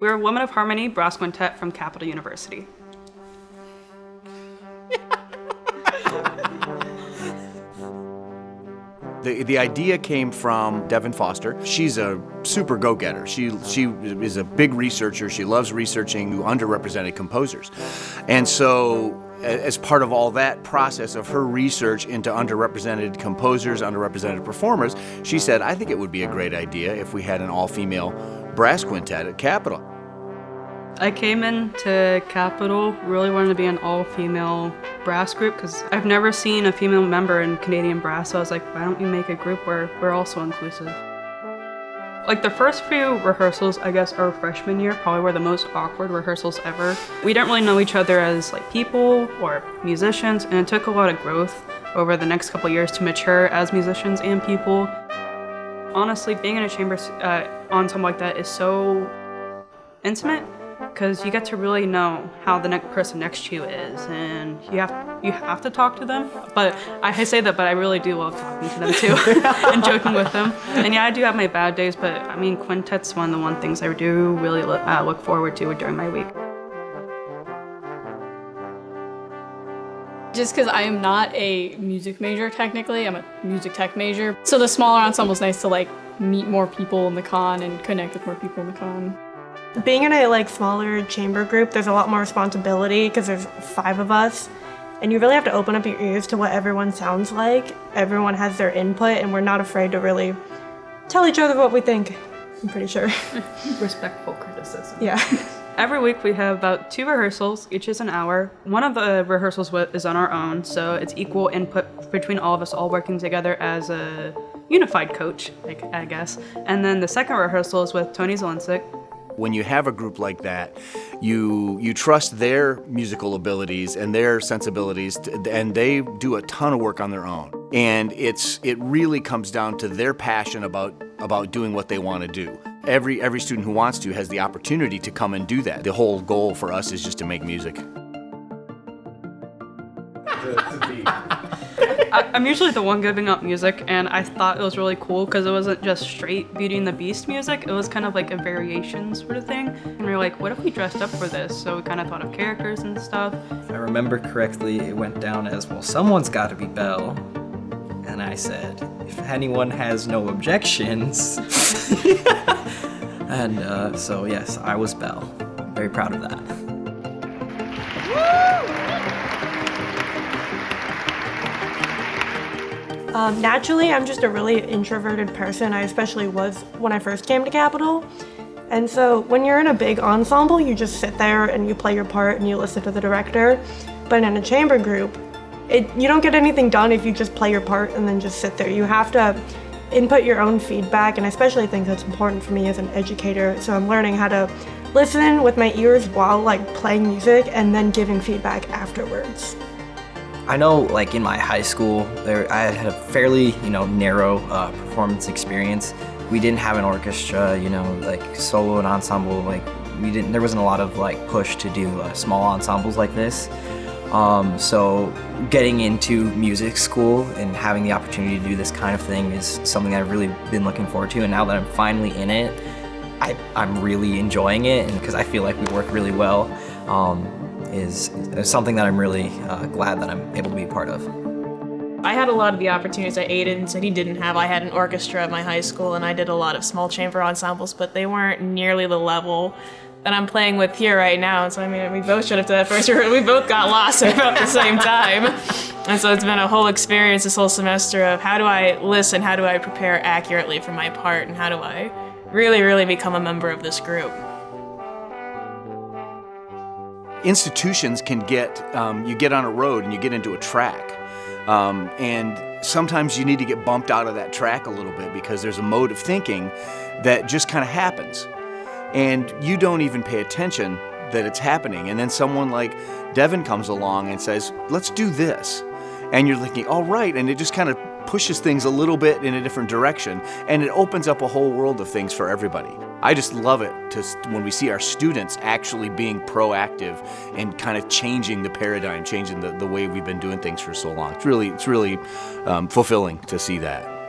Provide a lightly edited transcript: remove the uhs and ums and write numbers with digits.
We're Women of Harmony Brass Quintet from Capital University. The idea came from Devin Foster. She's a super go-getter. She is a big researcher. She loves researching underrepresented composers. And so as part of all that process of her research into underrepresented composers, underrepresented performers, she said, I think it would be a great idea if we had an all-female brass quintet at Capital. I came into Capital really wanting to be an all-female brass group because I've never seen a female member in Canadian brass, so I was like, why don't you make a group where we're also inclusive? Like the first few rehearsals, I guess our freshman year probably were the most awkward rehearsals ever. We didn't really know each other as like people or musicians, and it took a lot of growth over the next couple years to mature as musicians and people. Honestly, being in a chamber ensemble like that is so intimate, because you get to really know how the next person next to you is, and you have to talk to them. But I say that, but I really do love talking to them too and joking with them. And yeah, I do have my bad days, but I mean, quintet's one of the things I do really look forward to during my week. Just because I am not a music major technically, I'm a music tech major. So the smaller ensemble is nice to like meet more people in the con and connect with more people in the con. Being in a smaller chamber group, there's a lot more responsibility because there's 5 of us, and you really have to open up your ears to what everyone sounds like. Everyone has their input, and we're not afraid to really tell each other what we think, I'm pretty sure. Respectful criticism. Yeah. Every week we have about 2 rehearsals, each is an hour. One of the rehearsals is on our own, so it's equal input between all of us, all working together as a unified coach, I guess. And then the second rehearsal is with Tony Zelensic. When you have a group like that, you trust their musical abilities and their sensibilities, and they do a ton of work on their own. And it really comes down to their passion about doing what they want to do. Every student who wants to has the opportunity to come and do that. The whole goal for us is just to make music. I'm usually the one giving up music, and I thought it was really cool because it wasn't just straight Beauty and the Beast music, it was kind of like a variation sort of thing. And we were like, what if we dressed up for this? So we kind of thought of characters and stuff. If I remember correctly, it went down as, well, someone's got to be Belle. And I said, if anyone has no objections. And so yes, I was Belle. I'm very proud of that. Naturally, I'm just a really introverted person. I especially was when I first came to Capital. And so when you're in a big ensemble, you just sit there and you play your part and you listen to the director. But in a chamber group, you don't get anything done if you just play your part and then just sit there. You have to input your own feedback, and I especially think that's important for me as an educator. So I'm learning how to listen with my ears while playing music and then giving feedback afterwards. I know, in my high school, I had a fairly, narrow performance experience. We didn't have an orchestra, solo and ensemble. There wasn't a lot of push to do small ensembles like this. So getting into music school and having the opportunity to do this kind of thing is something I've really been looking forward to. And now that I'm finally in it, I'm really enjoying it, and because I feel like we work really well. Is something that I'm really glad that I'm able to be a part of. I had a lot of the opportunities that Aiden said he didn't have. I had an orchestra at my high school, and I did a lot of small chamber ensembles, but they weren't nearly the level that I'm playing with here right now. So I mean, we both showed up to that first rehearsal. We both got lost at about the same time. And so it's been a whole experience this whole semester of how do I listen, how do I prepare accurately for my part, and how do I really, really become a member of this group. Institutions can you get on a road and you get into a track. And sometimes you need to get bumped out of that track a little bit because there's a mode of thinking that just kind of happens. And you don't even pay attention that it's happening. And then someone like Devin comes along and says, let's do this. And you're thinking, all right. And it just kind of pushes things a little bit in a different direction. And it opens up a whole world of things for everybody. I just love it when we see our students actually being proactive and kind of changing the paradigm, changing the way we've been doing things for so long. It's really fulfilling to see that.